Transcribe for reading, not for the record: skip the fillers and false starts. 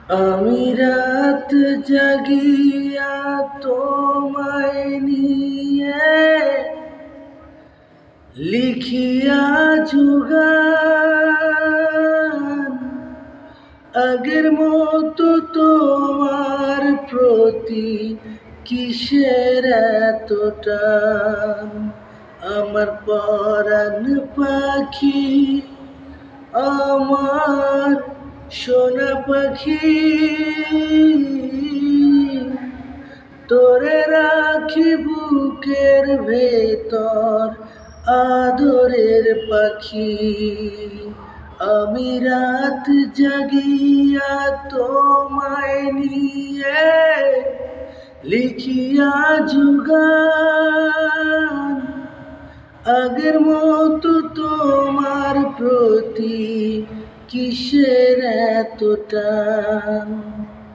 আমি রাত জাগিয়া তোমায় নিয়ে লিখিয়া জুগান, আগের মতো তোমার প্রতি কিসের এত টান? আমার পরাণ পাখি, আমার সোনা পাখি, তোরে রাখি বুকের ভেতর আদরের পাখি। আমি রাত জাগিয়া তোমায় নিয়ে লিখিয়া জুগান, আগের মতো তোমার প্রতি কিসের এত টান?